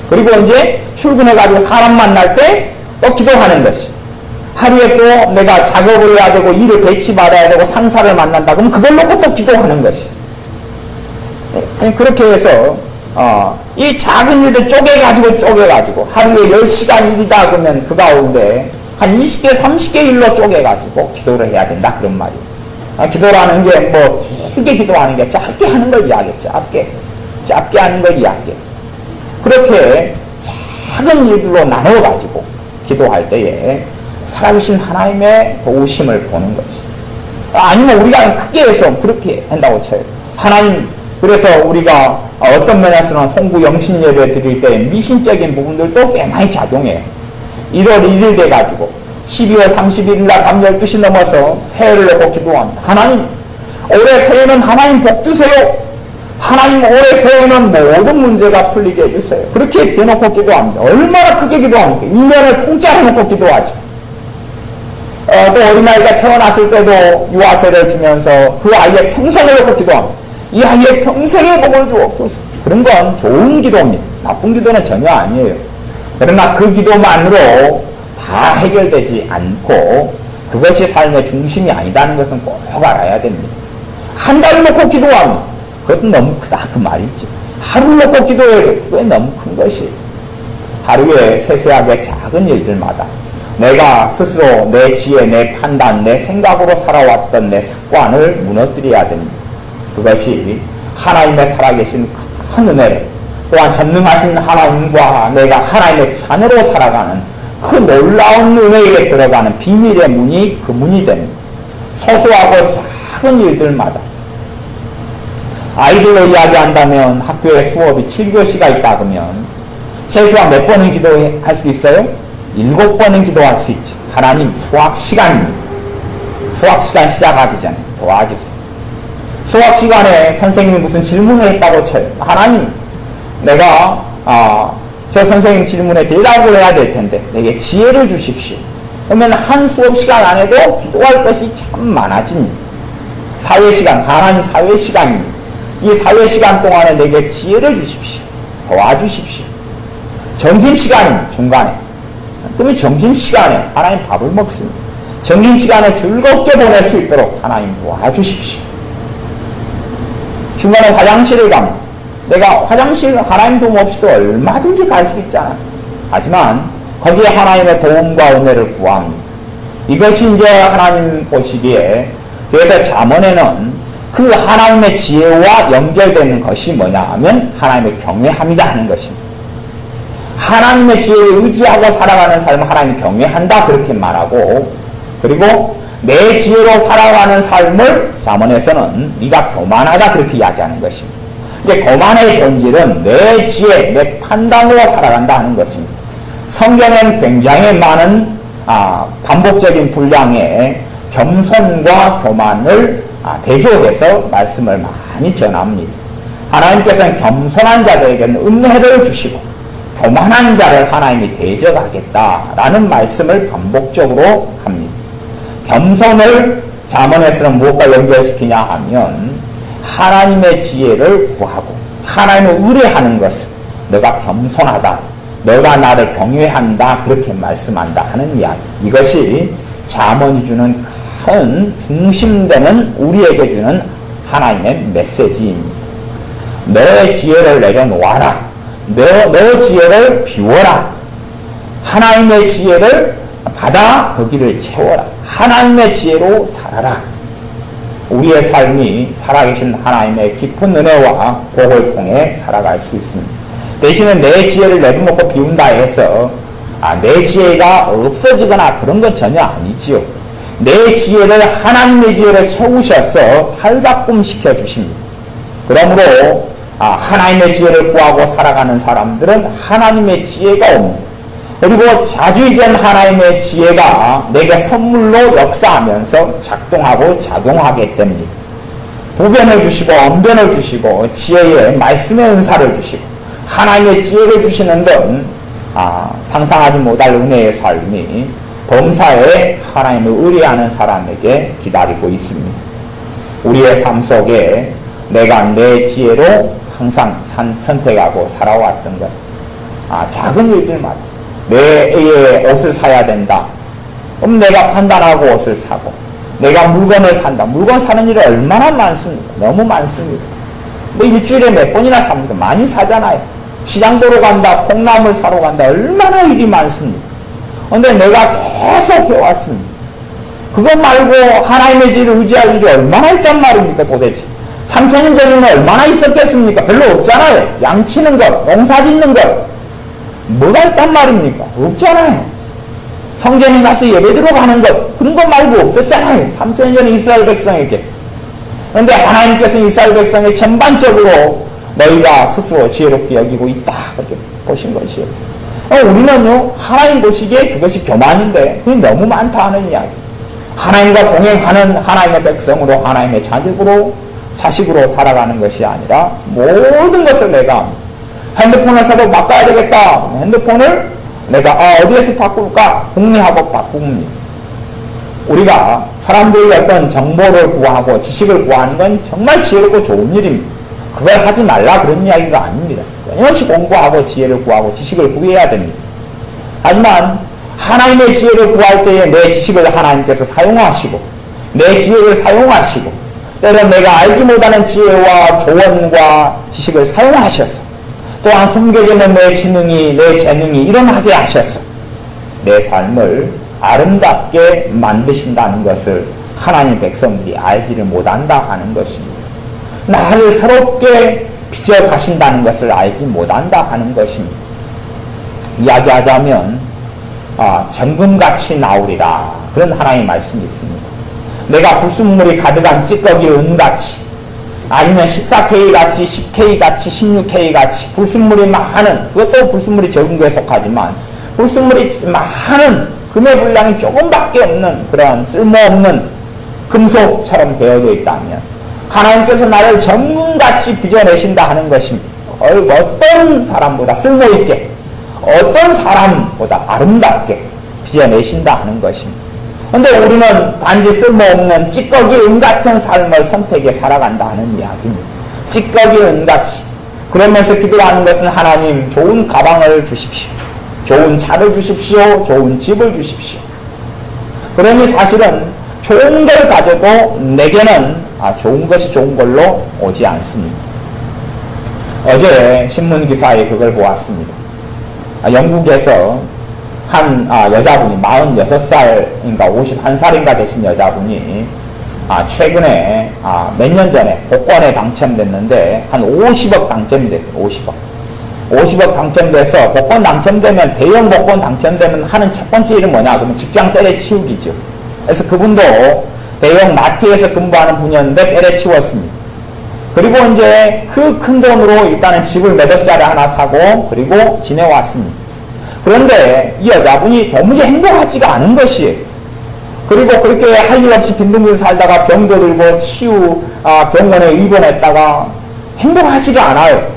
그리고 이제 출근해가지고 사람 만날 때 또 기도하는 것이, 하루에 또 내가 작업을 해야 되고 일을 배치받아야 되고 상사를 만난다 그러면 그걸 놓고 또 기도하는 것이, 그렇게 해서 이 작은 일들 쪼개가지고 하루에 10시간 일이다 그러면 그 가운데 한 20개 30개 일로 쪼개가지고 기도를 해야 된다 그런 말이에요. 기도라는 게 길게 기도하는 게 짧게 하는 걸 이야기해. 짧게 하는 걸 이야기해. 그렇게 작은 일들로 나눠가지고 기도할 때에 살아계신 하나님의 도우심을 보는 것이, 아니면 우리가 크게 해서 그렇게 한다고 쳐요. 하나님, 그래서 우리가 어떤 면에서는 송구 영신 예배 드릴 때 미신적인 부분들도 꽤 많이 작용해요. 1월 1일 돼가지고 12월 31일 날 밤 12시 넘어서 새해를 놓고 기도합니다. 하나님, 올해 새해는 하나님 복 주세요. 하나님, 올해 새해는 모든 문제가 풀리게 해주세요. 그렇게 대놓고 기도합니다. 얼마나 크게 기도합니까? 1년을 통째로 놓고 기도하죠. 또 어린아이가 태어났을 때도 유아세를 주면서 그 아이의 평생을 놓고 기도합니다. 이 아이의 평생의 복을 주옵소서. 그런 건 좋은 기도입니다. 나쁜 기도는 전혀 아니에요. 그러나 그 기도만으로 다 해결되지 않고 그것이 삶의 중심이 아니다는 것은 꼭 알아야 됩니다. 한 달을 놓고 기도합니다. 그것도 너무 크다 그 말이지. 하루를 놓고 기도해도 그게 너무 큰 것이에요. 하루에 세세하게 작은 일들마다 내가 스스로 내 지혜, 내 판단, 내 생각으로 살아왔던 내 습관을 무너뜨려야 됩니다. 그것이 하나님의 살아계신 큰 은혜를, 또한 전능하신 하나님과 내가 하나님의 자녀로 살아가는 그 놀라운 은혜에 들어가는 비밀의 문이 그 문이 됩니다. 소소하고 작은 일들마다 아이들로 이야기한다면 학교에 수업이 7교시가 있다 그러면 최소한 몇 번은 기도할 수 있어요? 7번은 기도할 수 있죠. 하나님 수학 시간입니다. 수학 시간 시작하기 전에 도와주세요. 수학 시간에 선생님이 무슨 질문을 했다고 쳐요. 하나님, 내가 저 선생님 질문에 대답을 해야 될 텐데 내게 지혜를 주십시오. 그러면 한 수업 시간 안에도 기도할 것이 참 많아집니다. 사회 시간, 하나님 사회 시간입니다. 이 사회 시간 동안에 내게 지혜를 주십시오. 도와주십시오. 점심시간입니다. 중간에. 그러면 점심시간에 하나님 밥을 먹습니다. 점심시간에 즐겁게 보낼 수 있도록 하나님 도와주십시오. 중간에 화장실을 갑니다. 내가 화장실 하나님 도움 없이도 얼마든지 갈 수 있잖아요. 하지만 거기에 하나님의 도움과 은혜를 구합니다. 이것이 이제 하나님 보시기에, 그래서 잠언에는 그 하나님의 지혜와 연결되는 것이 뭐냐 하면 하나님의 경외함이다 하는 것입니다. 하나님의 지혜를 의지하고 살아가는 삶을 하나님이 경외한다 그렇게 말하고, 그리고 내 지혜로 살아가는 삶을 잠언에서는 네가 교만하다 그렇게 이야기하는 것입니다. 이제 교만의 본질은 내 지혜, 내 판단으로 살아간다 하는 것입니다. 성경엔 굉장히 많은 반복적인 분량의 겸손과 교만을 대조해서 말씀을 많이 전합니다. 하나님께서는 겸손한 자들에게는 은혜를 주시고 교만한 자를 하나님이 대적하겠다라는 말씀을 반복적으로 합니다. 겸손을 잠언에서는 무엇과 연결시키냐 하면 하나님의 지혜를 구하고 하나님을 의뢰하는 것을, 너가 겸손하다, 너가 나를 경외한다 그렇게 말씀한다 하는 이야기. 이것이 잠언이 주는 큰 중심되는, 우리에게 주는 하나님의 메시지입니다. 너의 지혜를 내려놓아라. 너 지혜를 비워라. 하나님의 지혜를 받아 거기를 채워라. 하나님의 지혜로 살아라. 우리의 삶이 살아계신 하나님의 깊은 은혜와 복을 통해 살아갈 수 있습니다. 대신에 내 지혜를 내려놓고 비운다 해서 내 지혜가 없어지거나 그런 건 전혀 아니지요. 내 지혜를 하나님의 지혜로 채우셔서 탈바꿈시켜 주십니다. 그러므로 하나님의 지혜를 구하고 살아가는 사람들은 하나님의 지혜가 옵니다. 그리고 자주이전 하나님의 지혜가 내게 선물로 역사하면서 작동하고 작용하게 됩니다. 부변을 주시고 언변을 주시고 지혜의 말씀의 은사를 주시고 하나님의 지혜를 주시는 등 상상하지 못할 은혜의 삶이 범사에 하나님을 의뢰하는 사람에게 기다리고 있습니다. 우리의 삶 속에 내가 내 지혜로 항상 선택하고 살아왔던 것, 작은 일들마다 내 애의 옷을 사야 된다. 그럼 내가 판단하고 옷을 사고, 내가 물건을 산다. 물건 사는 일이 얼마나 많습니까? 너무 많습니다. 뭐 일주일에 몇 번이나 삽니까? 많이 사잖아요. 시장 보러 간다, 콩나물 사러 간다. 얼마나 일이 많습니다. 그런데 내가 계속 해왔습니다. 그것 말고 하나님의 지혜를 의지할 일이 얼마나 있단 말입니까 도대체. 3000년 전에는 얼마나 있었겠습니까? 별로 없잖아요. 양치는 것, 농사 짓는 것, 뭐가 있단 말입니까? 없잖아요. 성전에 가서 예배드려 가는 것, 그런 것 말고 없었잖아요. 3000년 전에 이스라엘 백성에게. 그런데 하나님께서 이스라엘 백성에 전반적으로 너희가 스스로 지혜롭게 여기고 있다 그렇게 보신 것이에요. 우리는요, 하나님 보시기에 그것이 교만인데 그게 너무 많다 하는 이야기. 하나님과 동행하는 하나님의 백성으로, 하나님의 자식으로 살아가는 것이 아니라 모든 것을 내가 합니다. 핸드폰을 사도 바꿔야 되겠다. 핸드폰을 내가 어디에서 바꿀까? 궁리하고 바꿉니다. 우리가 사람들에게 어떤 정보를 구하고 지식을 구하는 건 정말 지혜롭고 좋은 일입니다. 그걸 하지 말라 그런 이야기가 아닙니다. 끊임없이 공부하고 지혜를 구하고 지식을 구해야 됩니다. 하지만 하나님의 지혜를 구할 때에 내 지식을 하나님께서 사용하시고 내 지혜를 사용하시고 때론 내가 알지 못하는 지혜와 조언과 지식을 사용하셔서 또한 숨겨지는 내 지능이 내 재능이 일어나게 하셔서 내 삶을 아름답게 만드신다는 것을 하나님 백성들이 알지를 못한다 하는 것입니다. 나를 새롭게 빚어 가신다는 것을 알지 못한다 하는 것입니다. 이야기하자면 정금같이 나오리라 그런 하나님의 말씀이 있습니다. 내가 불순물이 가득한 찌꺼기 은같이 아니면 14K같이 10K같이 16K같이 불순물이 많은 그것도 불순물이 적은 것에 속하지만 불순물이 많은 금의 분량이 조금밖에 없는 그런 쓸모없는 금속처럼 되어져 있다면 하나님께서 나를 정금같이 빚어내신다 하는 것입니다. 어떤 사람보다 쓸모있게 어떤 사람보다 아름답게 빚어내신다 하는 것입니다. 그런데 우리는 단지 쓸모없는 찌꺼기 은같은 삶을 선택해 살아간다 하는 이야기입니다. 찌꺼기 은같이 그러면서 기도하는 것은 하나님 좋은 가방을 주십시오. 좋은 차를 주십시오. 좋은 집을 주십시오. 그러니 사실은 좋은 걸 가져도 내게는 좋은 것이 좋은 걸로 오지 않습니다. 어제 신문기사에 그걸 보았습니다. 영국에서 한 여자분이 46살인가 51살인가 되신 여자분이 최근에 몇 년 전에 복권에 당첨됐는데 한 50억 당첨이 됐어요. 50억 당첨돼서 복권 당첨되면 대형 복권 당첨되면 하는 첫 번째 일은 뭐냐 그러면 직장 때려치우기죠. 그래서 그분도 대형 마트에서 근무하는 분이었는데 때려치웠습니다. 그리고 이제 그 큰 돈으로 일단은 집을 몇 억짜리 하나 사고 그리고 지내왔습니다. 그런데 이 여자분이 도무지 행복하지가 않은 것이에요. 그리고 그렇게 할 일 없이 빈둥빈둥 살다가 병도 들고 병원에 입원했다가 행복하지가 않아요.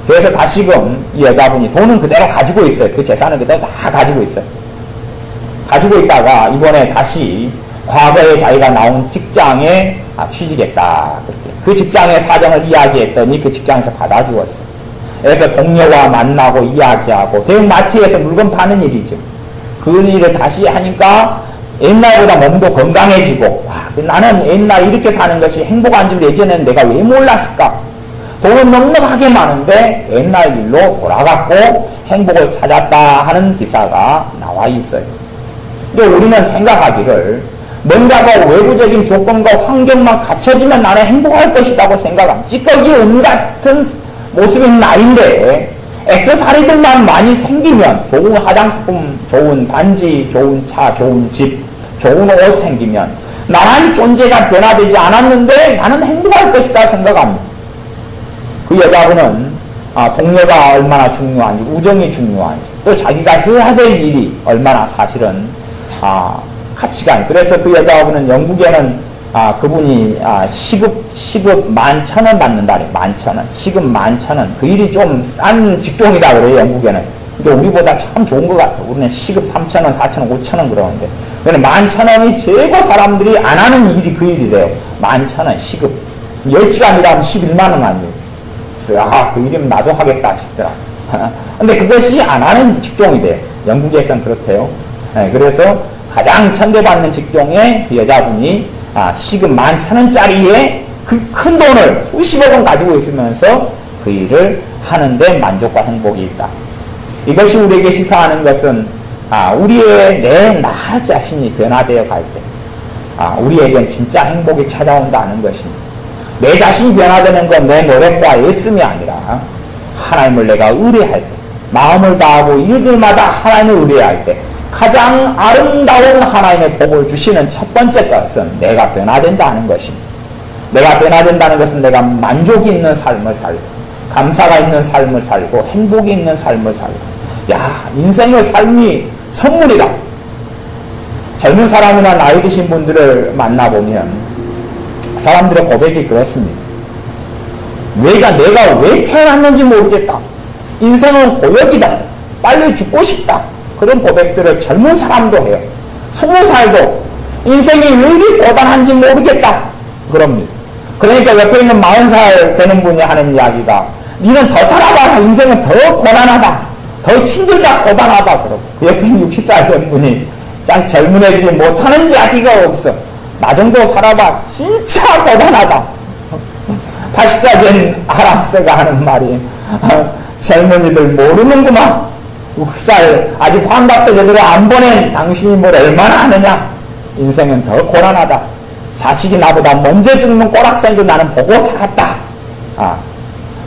그래서 다시금 이 여자분이 돈은 그대로 가지고 있어요. 그 재산을 그대로 다 가지고 있어요. 가지고 있다가 이번에 다시 과거에 자기가 나온 직장에 취직했다. 그 직장의 사정을 이야기했더니 그 직장에서 받아주었어요. 그래서 동료와 만나고 이야기하고 대형 마트에서 물건 파는 일이죠. 그 일을 다시 하니까 옛날보다 몸도 건강해지고 나는 옛날 이렇게 사는 것이 행복한 줄 예전에는 내가 왜 몰랐을까? 돈은 넉넉하게 많은데 옛날 일로 돌아갔고 행복을 찾았다 하는 기사가 나와 있어요. 근데 우리는 생각하기를 뭔가가 외부적인 조건과 환경만 갖춰지면 나는 행복할 것이라고 생각합니다. 찌꺼기 은 같은 모습인 나인데 액세서리들만 많이 생기면 좋은 화장품, 좋은 반지, 좋은 차, 좋은 집, 좋은 옷 생기면 나란 존재가 변화되지 않았는데 나는 행복할 것이다 생각합니다. 그 여자분은 동료가 얼마나 중요한지, 우정이 중요한지, 또 자기가 해야 될 일이 얼마나 사실은 가치가 있는. 그래서 그 여자분은 영국에는 그분이 시급 11,000원 받는다. 11,000원. 시급 11,000원. 그 일이 좀 싼 직종이다 그래요, 영국에는. 근데 우리보다 참 좋은 것 같아요. 우리는 시급 3,000원, 4,000원, 5,000원 그러는데. 그런데 11,000원이 최고 사람들이 안 하는 일이 그 일이래요. 11,000원 시급. 10시간 일하면 11만원 아니에요. 그래서 그 일이면 나도 하겠다 싶더라. 근데 그것이 안 하는 직종이 돼요. 영국에서는 그렇대요. 네, 그래서 가장 천대받는 직종에 그 여자분이 시급 11,000원짜리에 그 큰 돈을 수십억 원 가지고 있으면서 그 일을 하는데 만족과 행복이 있다. 이것이 우리에게 시사하는 것은 우리의 나 자신이 변화되어 갈 때 우리에겐 진짜 행복이 찾아온다는 것입니다. 내 자신이 변화되는 건 내 노력과 애씀이 아니라 하나님을 내가 의뢰할 때, 마음을 다하고 일들마다 하나님을 의뢰할 때 가장 아름다운 하나님의 복을 주시는 첫 번째 것은 내가 변화된다는 것입니다. 내가 변화된다는 것은 내가 만족이 있는 삶을 살고 감사가 있는 삶을 살고 행복이 있는 삶을 살고 인생의 삶이 선물이다. 젊은 사람이나 나이 드신 분들을 만나보면 사람들의 고백이 그렇습니다. 내가 왜 태어났는지 모르겠다. 인생은 고역이다. 빨리 죽고 싶다. 그런 고백들을 젊은 사람도 해요. 20살도 인생이 왜 이리 고단한지 모르겠다. 그럽니다. 그러니까 옆에 있는 40살 되는 분이 하는 이야기가 니는 더 살아봐라. 인생은 더 고단하다. 더 힘들다. 고단하다. 그러고 그 옆에 있는 60살 된 분이 젊은 애들이 못하는 이야기가 없어. 나 정도 살아봐. 진짜 고단하다. 80살 된 아람새가 하는 말이 젊은이들 모르는구만. 60살 아직 환갑도 제대로 안 보낸 당신이 뭘 얼마나 아느냐. 인생은 더 고단하다. 자식이 나보다 먼저 죽는 꼬락살도 나는 보고 살았다.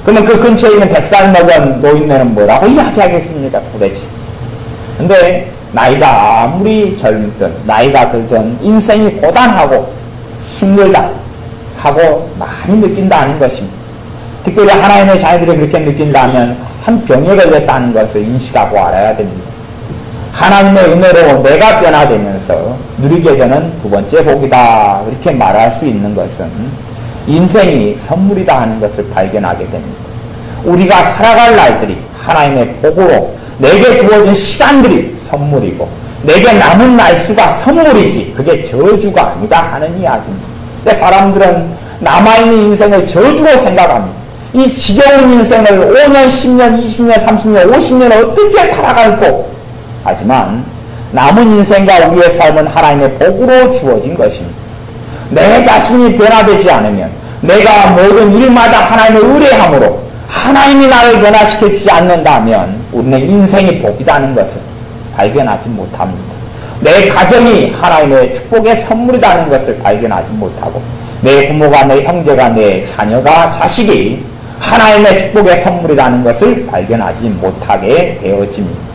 그러면 그 근처에 있는 100살 먹은 노인네는 뭐라고 이야기하겠습니까 도대체. 근데 나이가 아무리 젊든 나이가 들든 인생이 고단하고 힘들다 하고 많이 느낀다는 것입니다. 특별히 하나님의 자녀들이 그렇게 느낀다면 한 병에 걸렸다는 것을 인식하고 알아야 됩니다. 하나님의 은혜로 내가 변화되면서 누리게 되는 두 번째 복이다 이렇게 말할 수 있는 것은 인생이 선물이다 하는 것을 발견하게 됩니다. 우리가 살아갈 날들이 하나님의 복으로 내게 주어진 시간들이 선물이고 내게 남은 날수가 선물이지 그게 저주가 아니다 하는 이야기입니다. 사람들은 남아있는 인생을 저주로 생각합니다. 이 지겨운 인생을 5년, 10년, 20년, 30년, 50년 어떻게 살아갈고 하지만 남은 인생과 우리의 삶은 하나님의 복으로 주어진 것입니다. 내 자신이 변화되지 않으면 내가 모든 일마다 하나님의 의뢰함으로 하나님이 나를 변화시켜 주지 않는다면 우리는 인생이 복이라는 것을 발견하지 못합니다. 내 가정이 하나님의 축복의 선물이라는 것을 발견하지 못하고 내 부모가, 내 형제가, 내 자녀가, 자식이 하나님의 축복의 선물이라는 것을 발견하지 못하게 되어집니다.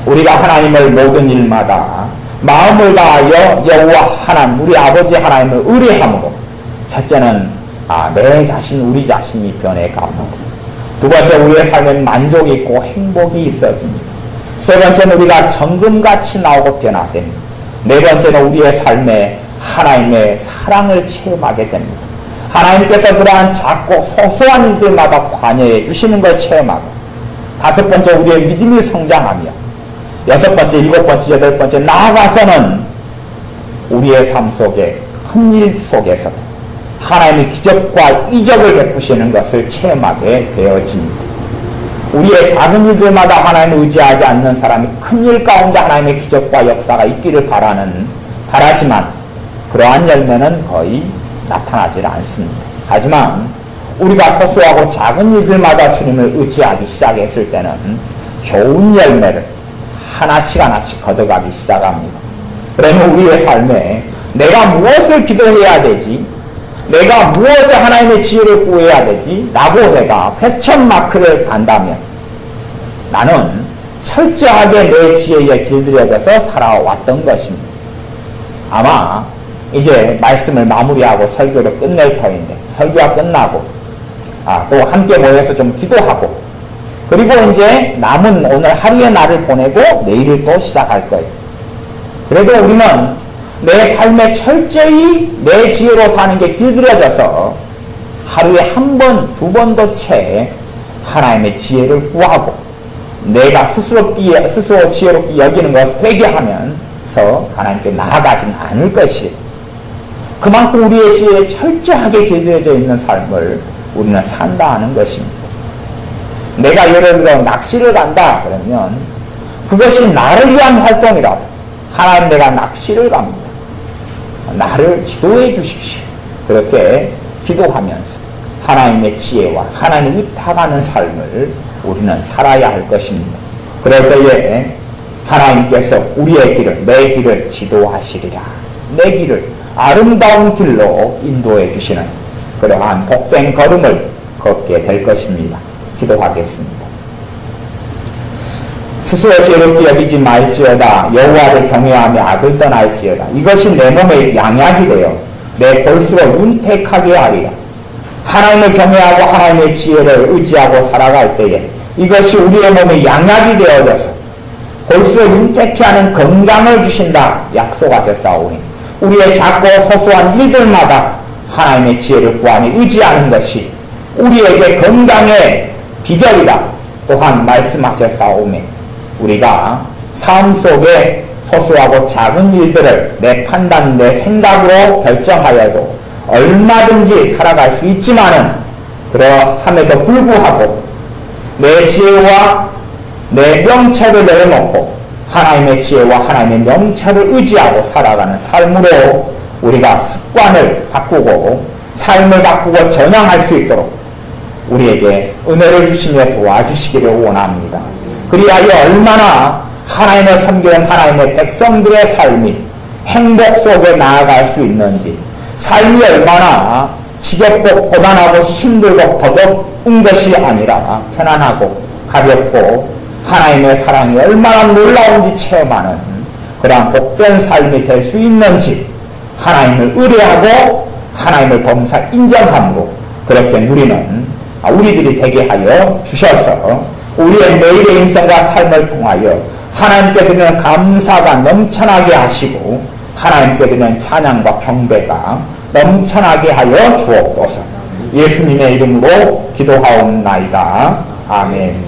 우리가 하나님을 모든 일마다 마음을 다하여 여호와 하나님, 우리 아버지 하나님을 의뢰함으로 첫째는 내 자신, 우리 자신이 변해갑니다. 두 번째, 우리의 삶에 만족이 있고 행복이 있어집니다. 세 번째는 우리가 정금같이 나오고 변화됩니다. 네 번째는 우리의 삶에 하나님의 사랑을 체험하게 됩니다. 하나님께서 그러한 작고 소소한 일들마다 관여해 주시는 걸 체험하고 다섯 번째, 우리의 믿음이 성장하며 여섯 번째, 일곱 번째, 여덟 번째 나아가서는 우리의 삶 속에 큰 일 속에서도 하나님의 기적과 이적을 베푸시는 것을 체험하게 되어집니다. 우리의 작은 일들마다 하나님을 의지하지 않는 사람이 큰 일 가운데 하나님의 기적과 역사가 있기를 바라지만 그러한 열매는 거의 나타나지 않습니다. 하지만 우리가 소소하고 작은 일들마다 주님을 의지하기 시작했을 때는 좋은 열매를 하나씩 거둬가기 시작합니다. 그러면 우리의 삶에 내가 무엇을 기도해야 되지? 내가 무엇을 하나님의 지혜를 구해야 되지? 라고 내가 퀘스천 마크를 단다면 나는 철저하게 내 지혜에 길들여져서 살아왔던 것입니다. 아마 이제 말씀을 마무리하고 설교를 끝낼 터인데 설교가 끝나고 또 함께 모여서 좀 기도하고 그리고 이제 남은 오늘 하루의 날을 보내고 내일을 또 시작할 거예요. 그래도 우리는 내 삶에 철저히 내 지혜로 사는 게 길들여져서 하루에 한 번, 두 번도 채 하나님의 지혜를 구하고 내가 스스로 지혜롭게 여기는 것을 회개하면서 하나님께 나아가진 않을 것이에요. 그만큼 우리의 지혜에 철저하게 길들여져 있는 삶을 우리는 산다 하는 것입니다. 내가 예를 들어 낚시를 간다 그러면 그것이 나를 위한 활동이라도 하나님 내가 낚시를 갑니다. 나를 지도해 주십시오. 그렇게 기도하면서 하나님의 지혜와 하나님을 의탁하는 삶을 우리는 살아야 할 것입니다. 그럴 때에 하나님께서 우리의 길을, 내 길을 지도하시리라. 내 길을 아름다운 길로 인도해 주시는 그러한 복된 걸음을 걷게 될 것입니다. 기도하겠습니다. 스스로 지혜롭게 여기지 말지어다. 여호와를 경외하며 악을 떠날지어다. 이것이 내 몸에 양약이 되어 내 골수로 윤택하게 하리라. 하나님을 경외하고 하나님의 지혜를 의지하고 살아갈 때에 이것이 우리의 몸에 양약이 되어져서 골수로 윤택케 하는 건강을 주신다 약속하셨사오니 우리의 작고 소소한 일들마다 하나님의 지혜를 구하며 의지하는 것이 우리에게 건강의 비결이다 또한 말씀하셨사오며 우리가 삶 속에 소소하고 작은 일들을 내 판단, 내 생각으로 결정하여도 얼마든지 살아갈 수 있지만은 그러함에도 불구하고 내 지혜와 내 명철을 내려놓고 하나님의 지혜와 하나님의 명철을 의지하고 살아가는 삶으로 우리가 습관을 바꾸고 삶을 바꾸고 전향할 수 있도록 우리에게 은혜를 주시며 도와주시기를 원합니다. 그리하여 얼마나 하나님을 섬기는 하나님의 백성들의 삶이 행복 속에 나아갈 수 있는지, 삶이 얼마나 지겹고 고단하고 힘들고 버거운 것이 아니라 편안하고 가볍고 하나님의 사랑이 얼마나 놀라운지 체험하는 그러한 복된 삶이 될 수 있는지 하나님을 의뢰하고 하나님을 범사 인정함으로 그렇게 누리는 우리들이 되게 하여 주셔서 우리의 매일의 인생과 삶을 통하여 하나님께 드리는 감사가 넘쳐나게 하시고 하나님께 드리는 찬양과 경배가 넘쳐나게 하여 주옵소서. 예수님의 이름으로 기도하옵나이다. 아멘.